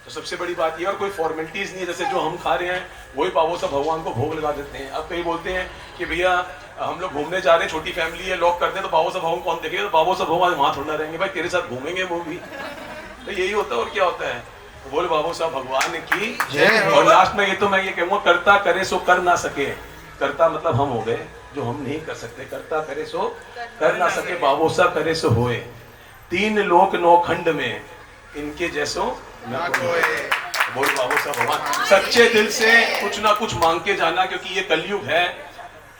तो सबसे बड़ी बात ये, और कोई फॉर्मेलिटीज नहीं है। जैसे जो हम खा रहे हैं वही बाबू साहब भगवान को भोग लगा देते हैं। अब कई बोलते हैं कि भैया हम लोग घूमने जा रहे हैं, छोटी फैमिली है, लॉक कर दे तो बाबू साहब भगवान कौन देखेगा, तो बाबू साहब भगवान वहां थोड़ा रहेंगे, भाई तेरे साथ घूमेंगे वो भी। तो यही होता है, और क्या होता है। तो बोल बाबू साहब भगवान की जय। और लास्ट में ये तो मैं ये कहूँगा, करता करे सो कर ना सके। करता मतलब हम हो गए जो हम नहीं कर सकते, करता करे सो कर ना सके, बाबू साहब करे सो होए। 3 लोक 9 खंड में इनके जैसो ना कोई। बोल बाबू साहब भगवान सच्चे दिल से कुछ ना कुछ मांग के जाना, क्योंकि ये कलयुग है।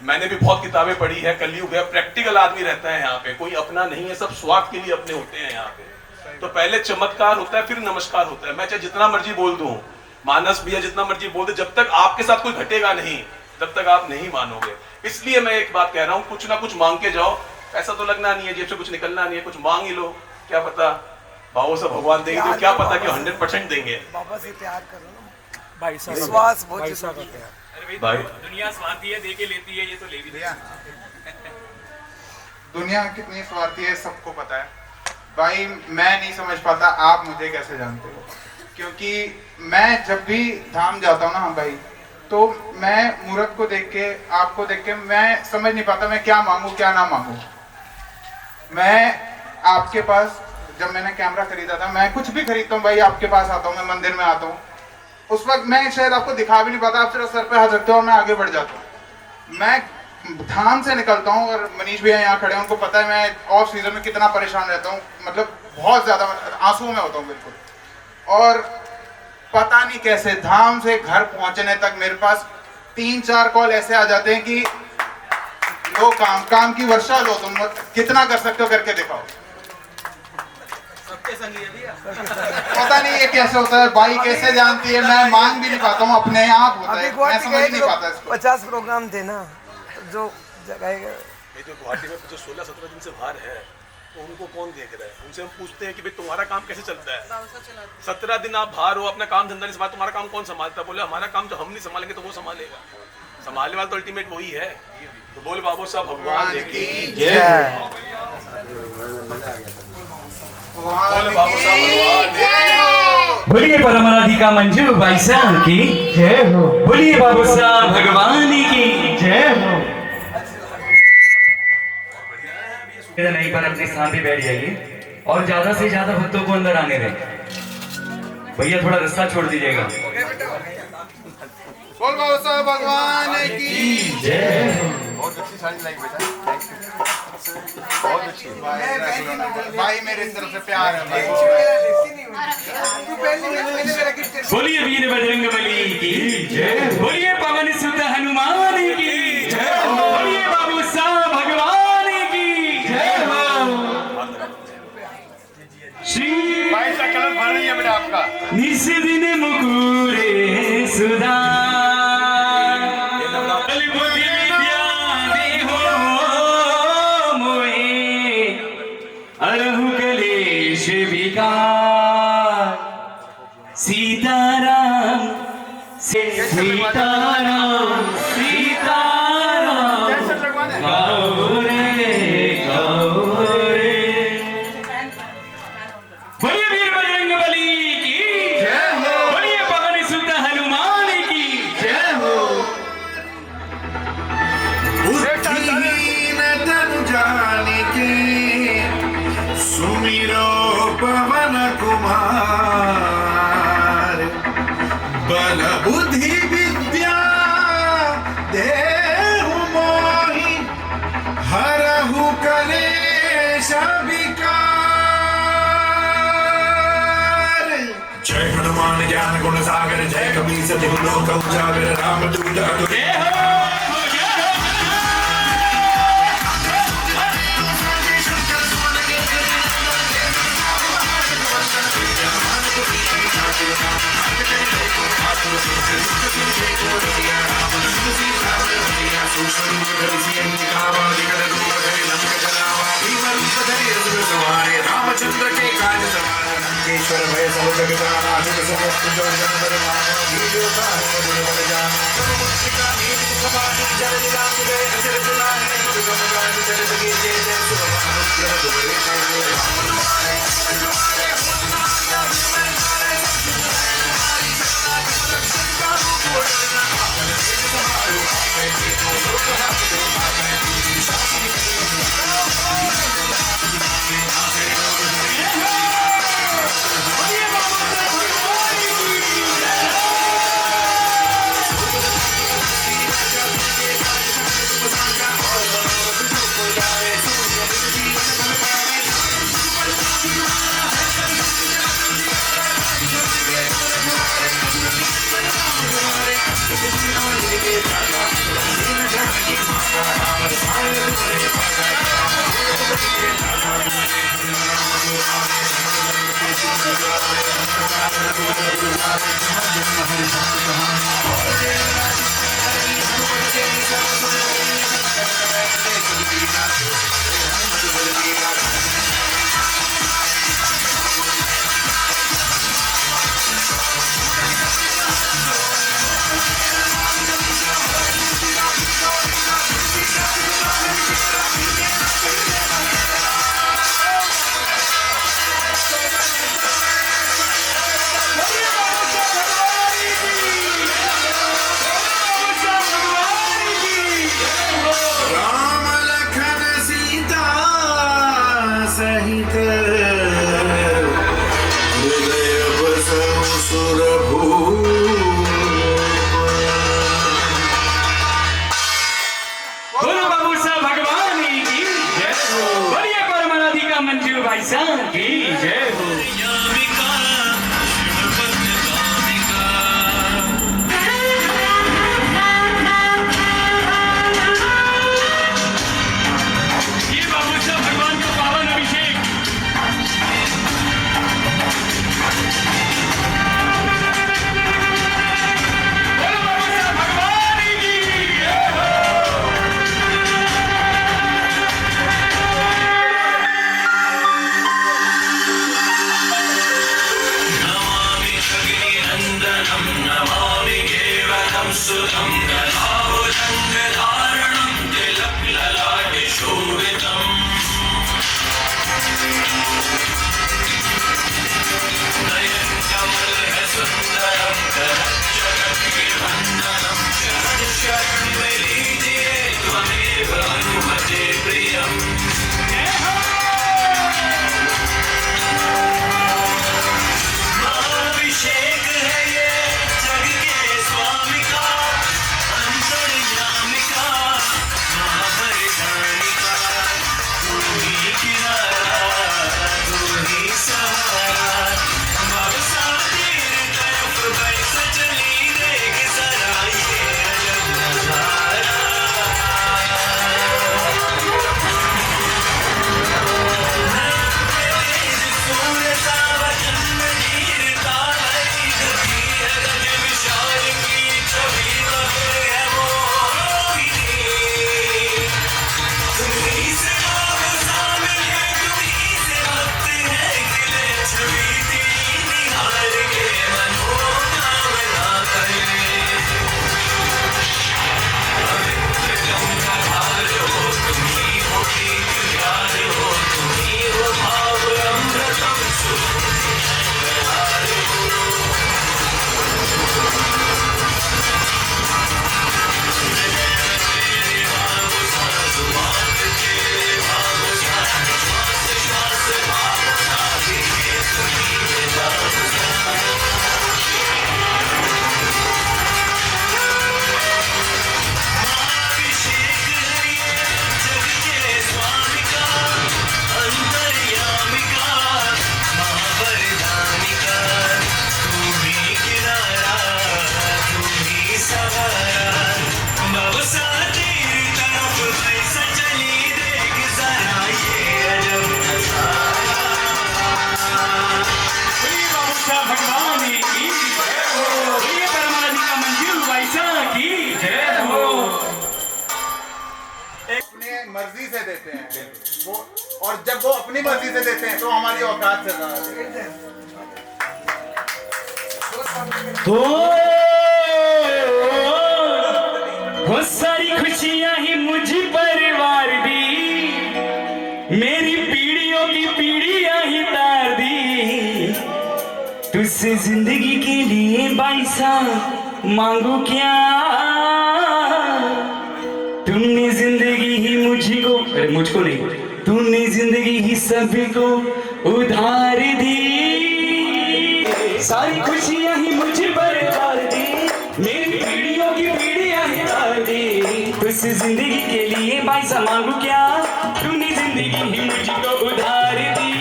मैंने भी बहुत किताबें पढ़ी है, कलयुग है, प्रैक्टिकल आदमी रहता है यहाँ पे, कोई अपना नहीं है, सब स्वार्थ के लिए अपने होते हैं यहाँ पे। तो पहले चमत्कार होता है, फिर नमस्कार होता है। मैं चाहे जितना मर्जी बोल दूं, मानस भैया जितना मर्जी बोल दे, जब तक आपके साथ कोई घटेगा नहीं तब तक आप नहीं मानोगे। इसलिए मैं एक बात कह रहा हूँ, कुछ ना कुछ मांग के जाओ। पैसा तो लगना नहीं है, जेब से कुछ निकलना नहीं है, कुछ मांग ही लो। क्या पता बाबू से भगवान देंगे, तो क्या पता कि 100% देंगे। बाबा से प्यार करो ना भाई साहब, विश्वास बहुत जरूरी है भाई। दुनिया स्वार्थी है, दे के लेती है, ये तो ले भी लिया। दुनिया कितनी स्वार्थी है सबको पता है भाई। मैं नहीं समझ पाता, आप मुझे कैसे जानते हो? क्योंकि मैं जब भी धाम जाता हूँ ना भाई, तो मैं मूर्त को देख के, आपको देख के मैं समझ नहीं पाता मैं क्या मांगू क्या ना मांगू। मैं आपके पास, जब मैंने कैमरा खरीदा था, मैं कुछ भी खरीदता हूँ भाई आपके पास आता हूँ, मैं मंदिर में आता हूँ, उस वक्त मैं शायद आपको दिखा भी नहीं पाता, आप सिर्फ सर पे हाथ रखते हो और मैं आगे बढ़ जाता हूँ। मैं धाम से निकलता हूँ और मनीष भैया यहाँ खड़े हैं, उनको पता है मैं ऑफ सीजन में कितना परेशान रहता हूँ, मतलब बहुत ज़्यादा आंसुओं में होता हूँ बिल्कुल। और पता नहीं कैसे धाम से घर पहुँचने तक मेरे पास 3-4 कॉल ऐसे आ जाते हैं कि लो काम की वर्षा लो, तुम कितना कर सकते हो करके दिखाओ। पता नहीं ये कैसे होता है, बाई कैसे जानती है, मैं मांग भी नहीं पाता हूँ, अपने आप होता है, मैं समझ नहीं पाता इसको। 50 प्रोग्राम थे ना जो जगह ये जो गुवाहाटी में जो 16-17 दिन से बाहर है, तो उनको कौन देख रहा है? उनसे हम पूछते हैं कि भाई तुम्हारा काम कैसे चलता है? 17 दिन आप बाहर हो, अपना काम धंधा नहीं संभाल, तुम्हारा काम कौन संभालता है? बोले हमारा काम जो हम नहीं संभालेंगे तो वो संभालेगा। संभालने वाला तो अल्टीमेट वही है। तो बोल बाबू साहब भगवान की जय। बोल बाबू साहब भगवान की जय। बोलिए परमाराधिका मंजू भाई साहब की जय हो। बोलिए बाबू साहब भगवान की जय हो। नहीं पर अपने स्थान पे बैठ जाइए और ज्यादा से ज्यादा भक्तों को अंदर आने दें। भैया थोड़ा रास्ता छोड़ दीजिएगा। बोल बाबू साहब भगवान की जय हो। बहुत अच्छी साड़ी लाई बेटा, बहुत अच्छी। भाई मेरे तरफ से प्यार है भाई। बोलिए वीर बजरंग बली की जय। बोलिए पवन सुत हनुमान की जय। बोलिए बाबू साहब भगवान की जय हो। श्री भाई सा कलर भर रही है बेटा आपका। निस दिन मुकुरे सुधा अरहु कलेश विकार सीताराम सीताराम सीताराम गाओ रे गाओ रे। बोलिए वीर बजरंग बली की जय हो। बोलिए पवन सुत हनुमान की जय हो। बुद्धिहीन तनु जानिके सुमिरो पवन कुमार, बल बुद्धि विद्या देहु मोहि, हरहु कलेश विकार। जय हनुमान ज्ञान गुण सागर, जय कबीर सतिहु लोक उजागर, राम दूत अतुलित। रामचंद्र के काज सवार, लंकेश्वर भय सब जग जाना, हित समस्त जो जन पर मानो, वीडियो का है गुण जाना। मुक्तिका नीति मुखबानी, जल दिलांग गए अचर जुलाने, दुर्गम गान चरित गीते, जय सुभमान ग्रह दुबरे जाने। राम दुआरे दुआरे हनुमान दुआरे, हमारी सदा का रूप बढ़ना, आपन तेज समारो आपे तीनों लोक हाथ मारे, शास्त्र जीवनं नमामि केवलं सुतं गदावदङ्गधारणं तिलकललाटे शोभितम् नयन कमल है सुंदरम करज्जगद्विवन्दनं शरण शरण में लीजिए त्वमेव अनुमते प्रियम। महाअभिषेक है ये जग के स्वामी का, अंतर्यामी का, महाबलिदानी का, तू ही किनारा तू ही सहारा, बाबसा तेरी तरफ बैठ चली देख जरा ये अजब नजारा। तेज सूरता वचन नीरता हरी गति है गज विशाल की छवि मगर है वो मोहिनी। तुम्हीं से बाबसा मिले तुम्हीं से भक्त है खिले छवि तेरी निहार के मनोकामना करे। पवित्र गंगाधार हो तुम्हीं हो प्रीत प्यार हो तुम्हीं हो भाव अमृतम सुहार हो। तेरे भाव सांस बात तेरे भाव सांस श्वास श्वास भाव साथी है तुम्हीं में जान महाअभिषेक है ये जग के स्वामी का, अंतर्यामी का, महाबलिदानी का, तू ही किनारा तू ही सहारा, बाबसा तेरी तरफ कैसा चली देख जरा ये अजब नजारा। बाबा भगवान की जय हो, प्रिय परमात्मा मंजू भाई साहब की जय हो। अपने मर्जी से देते हैं वो, और जब वो अपनी मर्जी से देते हैं तो हमारी औकात से ज्यादा देते हैं। हो सारी खुशियां ही मुझ परिवार दी, मेरी पीढ़ियों की पीढ़ियां ही तार दी, तुझसे जिंदगी के लिए बाईसा मांगू क्या, तुमने जिंदगी ही मुझको, अरे मुझको नहीं, तूने जिंदगी ही सभी को उधार दी, सारी खुशियां ही मुझ पर डाल दी, मेरी पीढ़ियों की पीढ़ियां ही डाल दी, तुझसे जिंदगी के लिए बाईसा मांगू क्या, तूने जिंदगी ही मुझको उधार दी।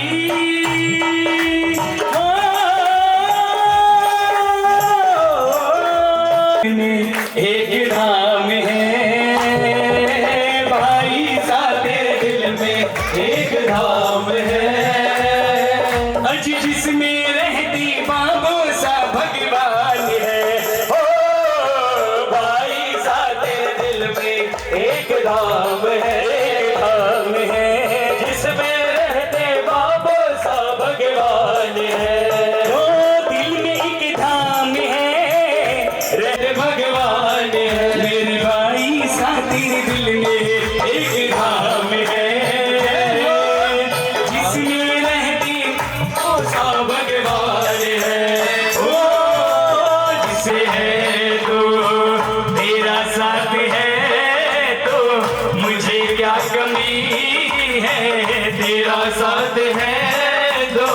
एक धाम है भाई सा तेरे दिल में, एक धाम है अज जिसमें रहती बाबू सा भगवान है, ओ भाई सा तेरे दिल में एक धाम है, एक धाम है जिसमें रहते बाबू सा भगवान है, ओ दिल में एक धाम है रह भगवान है, मेरे भाई सा तेरे दिल में एक धाम है जिसमें रहती ओ सा भगवान है, ओ जिसे है तो तेरा साथ है तो मुझे क्या कमी है, तेरा साथ है तो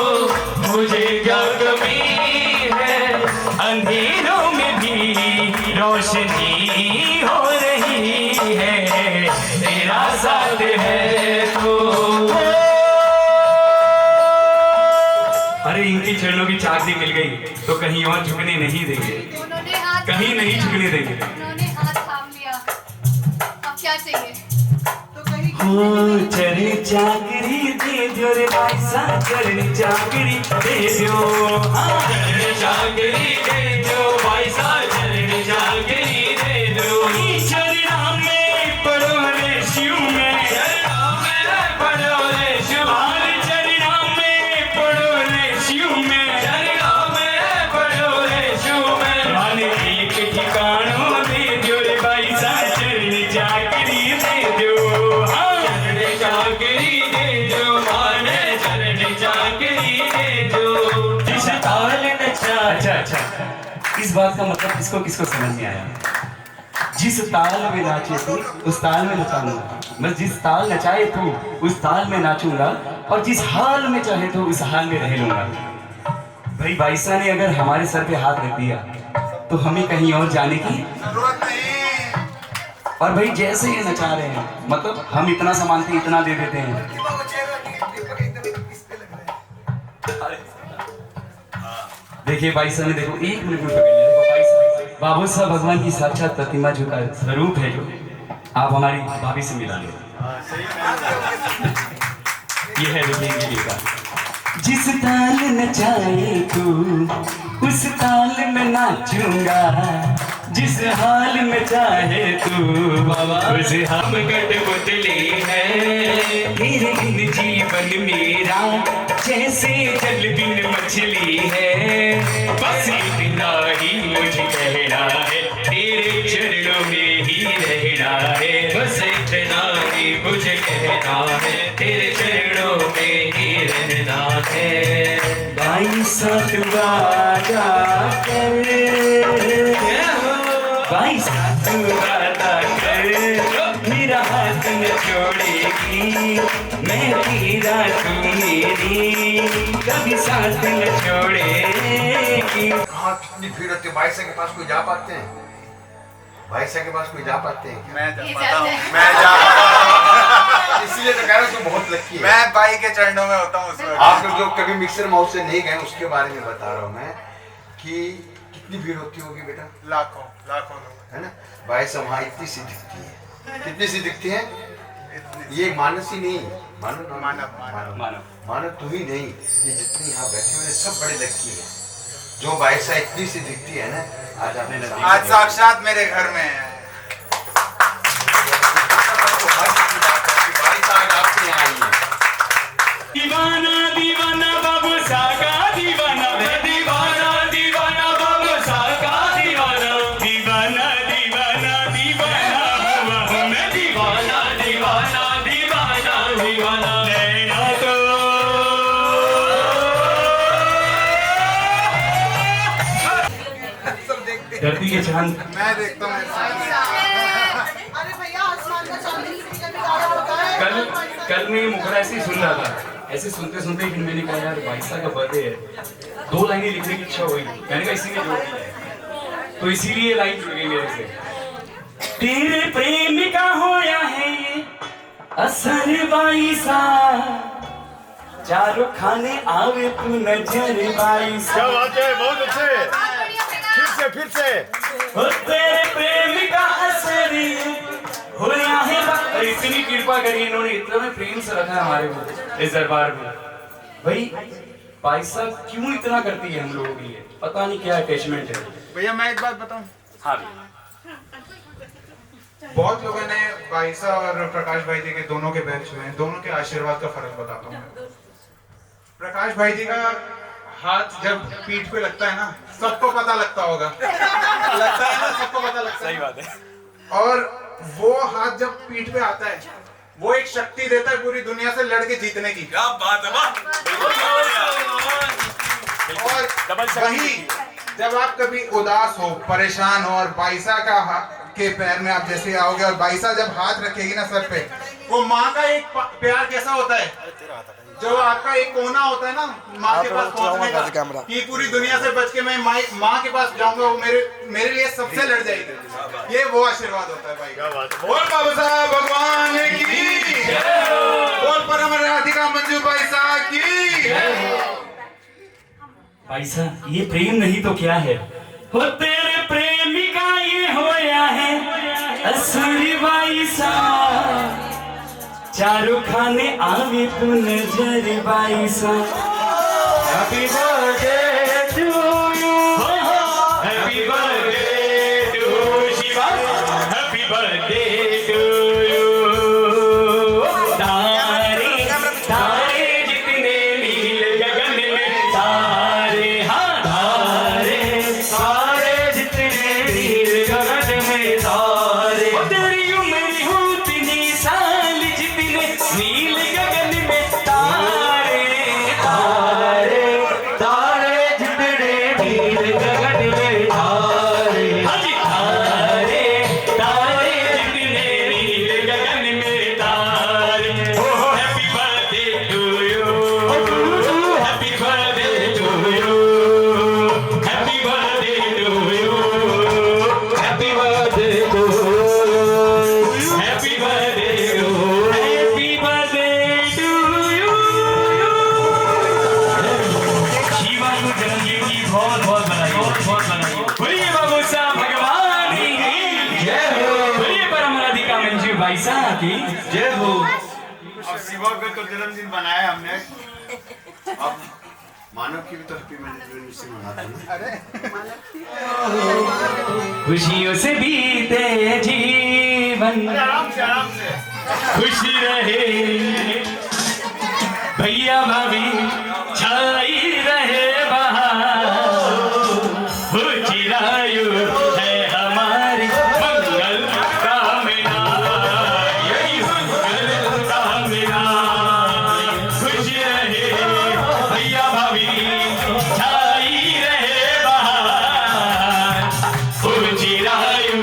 मुझे क्या कमी है, अंधेरों में भी रोशनी हो रही है, तेरा साथ है तो। अरे इनकी चरणों की चाकरी मिल गई तो कहीं और झुकने नहीं देंगे, उन्होंने हाथ कहीं नहीं झुकने देंगे। उन्होंने हाथ थाम लिया, अब क्या चाहिए? हो चरण चाकरी दे दो रे भाई सा, चरण चाकरी दे दो, हाँ चरण चाकरी दे दो भाई सा, चरण चाकरी दे दो, चरणा में पढ़ो रे शिव में, चरणा में पढ़ो रे शिव, चरणा में पढ़ो रे शिव में, चरणा में पढ़ो रे शिव में, इस बात का मतलब किसको किसको समझ में आया? जिस ताल में नाचे तू उस ताल में नचाऊंगा, बस जिस ताल नचाए तू उस ताल में नाचूंगा, और जिस हाल में चाहे तो उस हाल में रह लूंगा। भाई बाईसा ने अगर हमारे सर पे हाथ रख दिया तो हमें कहीं और जाने की जरूरत नहीं। और भाई जैसे ये नचा रहे हैं, मतलब हम इतना सामान थे इतना दे देते हैं। देखिए बाईसा ने, देखो 1 मिनट में पकड़ लिया। देखो बाईसा बाबू साहब भगवान की साक्षात प्रतिमा जो का स्वरूप है, जो आप हमारी भाभी से मिला लो। ये है देखिए इनके का, जिस ताल नचाए तू उस ताल में नाचूंगा, जिस हाल में चाहे तू बाबा उस हम कठपुतली है। तेरे बिन जीवन मेरा जैसे जल बिन मछली है, बस इतना ही मुझे कहना है, तेरे चरणों में ही रहना है। बस इतना ही मुझे कहना है, तेरे चरणों में ही रहना है। भाई साथ वादा कर, भाई साथ वादा कर, मेरा हाथ न छोड़ेगी, मैं तेरा तू मेरी, कभी साथ न छोड़ेगी। हाँ, कितनी भीड़ होती है। बाईसा के पास कोई जा पाते हैं? बाईसा के पास कोई जा पाते हैं? मैं जा पाता हूँ। इसलिए तो कह रहा हूँ तू बहुत लकी है। मैं बाई के चरणों में होता हूँ उसमें। आप लोग जो कभी मिक्सर माउस से नहीं गए उसके बारे में बता रहा हूँ मैं, कि कितनी भीड़ होती होगी बेटा? लाखों लोग, है ना। बाईसा वहाँ इतनी सी दिखती है। कितनी सी दिखती है? ये मानस ही नहीं, मानव तू ही नहीं, ये जितने यहाँ बैठे हुए सब बड़े लकी है। जो बाईसा इतनी सी दिखती है ना, आज साक्षात मेरे घर में है। दीवाना दीवाना बाबू सागा दीवाना, दीवाना दीवाना बाबू सागा दीवाना, दीवाना दीवाना दीवाना हुआ हूँ मैं, दीवाना दीवाना दीवाना दीवाना। नैना तो धरती के चांद मैं देखता हूँ। कल मैं मुखरा ऐसे ही सुन रहा था, ऐसे सुनते सुनते फिर मैंने कहा यार बाईसा का बर्थडे है, 2 लाइनें लिखने की इच्छा हुई, मैंने कहा इसी में जोड़ दी है, तो इसीलिए लाइन जुड़ गई मेरे से। तेरे प्रेम का होया है ये असर बाईसा, चारों खाने आवे तू नजर बाईसा। क्या बात है, बहुत अच्छे। फिर से हो तेरे प्रेम का असर होया है। इतनी कृपा करी इन्होंने, इतना प्रेम से रखा है हमारे को इस दरबार में। भाई बाईसा क्यों इतना करती है हम लोगों के लिए, पता नहीं क्या अटैचमेंट है। भैया मैं एक बात बताऊं, हाँ बहुत लोगों ने बाईसा और प्रकाश भाई जी के दोनों के बैच में, दोनों के आशीर्वाद का फर्क बताता हूँ मैं। प्रकाश भाई जी का हाथ जब पीठ पे लगता है ना, सबको पता लगता होगा। लगता है ना, सबको पता लगता है। सही बात है। और वो हाथ जब पीठ पे आता है, वो एक शक्ति देता है पूरी दुनिया से लड़के जीतने की। क्या बात है। और वही जब आप कभी उदास हो, परेशान हो, और बाईसा के पैर में आप जैसे आओगे और बाईसा जब हाथ रखेगी ना सर पे, वो माँ का एक प्यार कैसा होता है, जो आपका एक कोना होता है ना माँ के पास पहुंचने का, कि पूरी दुनिया से बच के मैं माँ के पास जाऊंगा, वो मेरे लिए सबसे लड़ जाएगी। ये वो आशीर्वाद होता है भाई का। बोल बाबा साहब भगवान की, बोल परम राधिका मंजू बाईसा की। बाईसा ये प्रेम नहीं तो क्या है, हो तेरे प्रेमी का ये होया है असली बाईसा, चारों खाने आवे तू नजर बाईसा। Happy birthday to you, happy birthday to Shiva, happy birthday to you. तारे तारे जितने नील गगन में, तारे हाँ तारे तारे जितने नील गगन में, तारे तेरी उम्र हो इतनी साल जितने नील गगन में, तारे तारे तारे बहुत बहुत बधाई, बहुत बहुत बधाई। बोलिए बाबू साहब भगवान की जय हो, बोलिए परम राधिका मंजू भाई साहब की जय हो। अब शिवा का तो जन्मदिन बनाया हमने, अब मानव की भी तो हैप्पी मैनिवर्सरी मनाते हैं। खुशियों से बीते जीवन, आराम से खुशी रहे भैया भाभी, छाई रहे बहार, हो चिरायु है हमारी मंगल कामना, यही मंगल कामना। खुश रहे भैया भाभी, छाई रहे बहार, हो चिरायु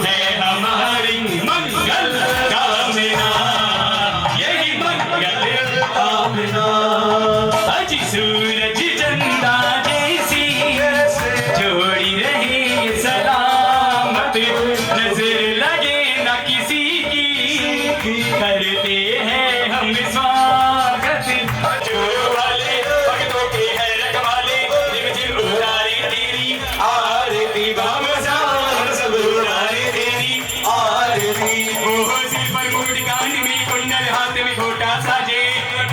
है हमारी मंगल कामना, यही मंगल कामना। अजी सूरज चंदा जैसी जोड़ी रही सलामत, नजर लगे न किसी की, करते हैं हम स्वागत। जो वाले भक्तों के है रखवाले, रिमझिम उतारे तेरी आरती, बाबा साहब सब उतारे तेरी आरती। ओहो सिर पर मुकुट, कान में कुंडल, हाथ में छोटा साजे,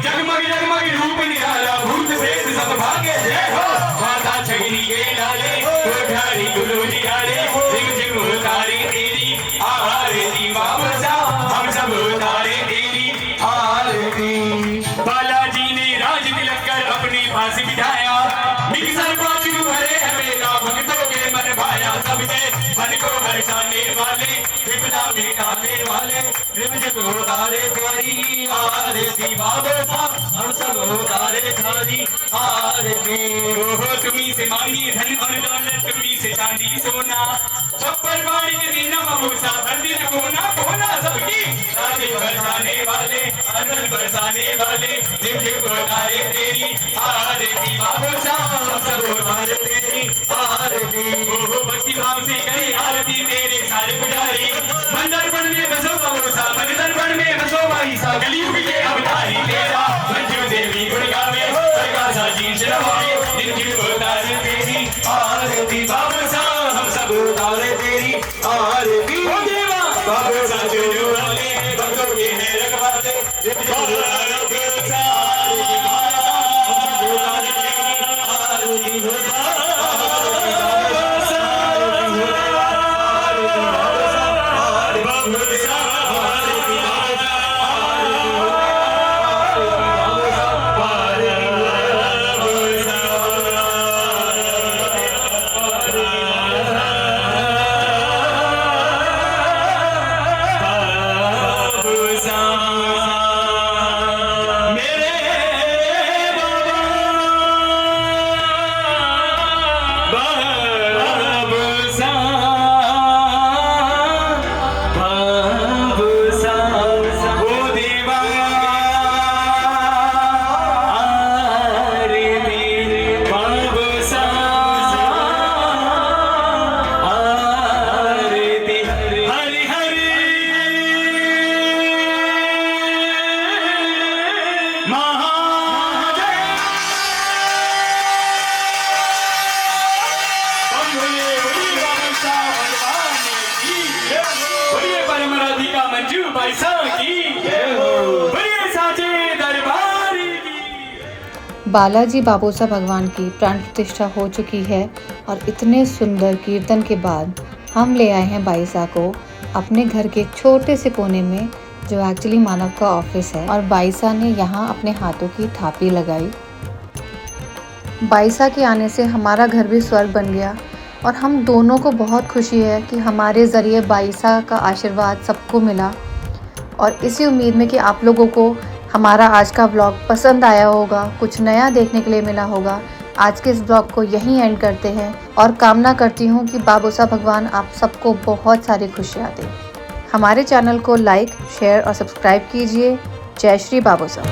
जगमग जगमग रूप निराला, भूत प्रेत सब भागे जय हो। माता छगनी के लाले, कोठारी गुरु निहारे, रिमझिम उतारे तेरी आरती, बाबा साहब हम सब उतारे तेरी आरती। बालाजी ने राज तिलक कर अपने पास बिठाया, मिक्सर बाजू भरे मेला, भक्तों के मन भाया, सबके मन को हर्षाने वाले, विपदा मिटाने वाले, रिमझिम उतारे तेरी आरती, बाबा साहब हम सब उतारे तेरी आरती। ओहो तुम्ही से मांगी धन और दौलत, तुम्ही से चांदी सोना, छप्पर बाड़ी के दीना ममूसा, बंदी कोना कोना सबकी, राजे बरसाने वाले, अनल बरसाने वाले, रिमझिम उतारे तेरी आरती, बाबा साहब हम सब उतारे तेरी आरती। ओहो भक्ति भाव से करे आरती तेरे सारे पुजारी, मंदरपन में बसो बाबूसा, मंदरपन में बसो भाई सा, कलयुग के अवतारी तेरा, मंजू देवी गुण गावे, प्रकाशा जी शरवाए, रिमझिम उतारे तेरी आरती, बाबा साहब हम सब उतारे तेरी आरती। ओ देवा बाबा साहब जो वाले, भक्तों के है रखवाले, रिमझिम उतारे तेरी बालाजी बाबोसा भगवान की प्राण प्रतिष्ठा हो चुकी है और इतने सुंदर कीर्तन के बाद हम ले आए हैं बाईसा को अपने घर के छोटे से कोने में, जो एक्चुअली मानव का ऑफिस है, और बाईसा ने यहाँ अपने हाथों की थापी लगाई। बाईसा के आने से हमारा घर भी स्वर्ग बन गया और हम दोनों को बहुत खुशी है कि हमारे ज़रिए बाईसा का आशीर्वाद सबको मिला। और इसी उम्मीद में कि आप लोगों को हमारा आज का व्लॉग पसंद आया होगा, कुछ नया देखने के लिए मिला होगा। आज के इस व्लॉग को यहीं एंड करते हैं और कामना करती हूँ कि बाबोसा भगवान आप सबको बहुत सारी खुशियाँ दें। हमारे चैनल को लाइक, शेयर और सब्सक्राइब कीजिए। जय श्री बाबोसा।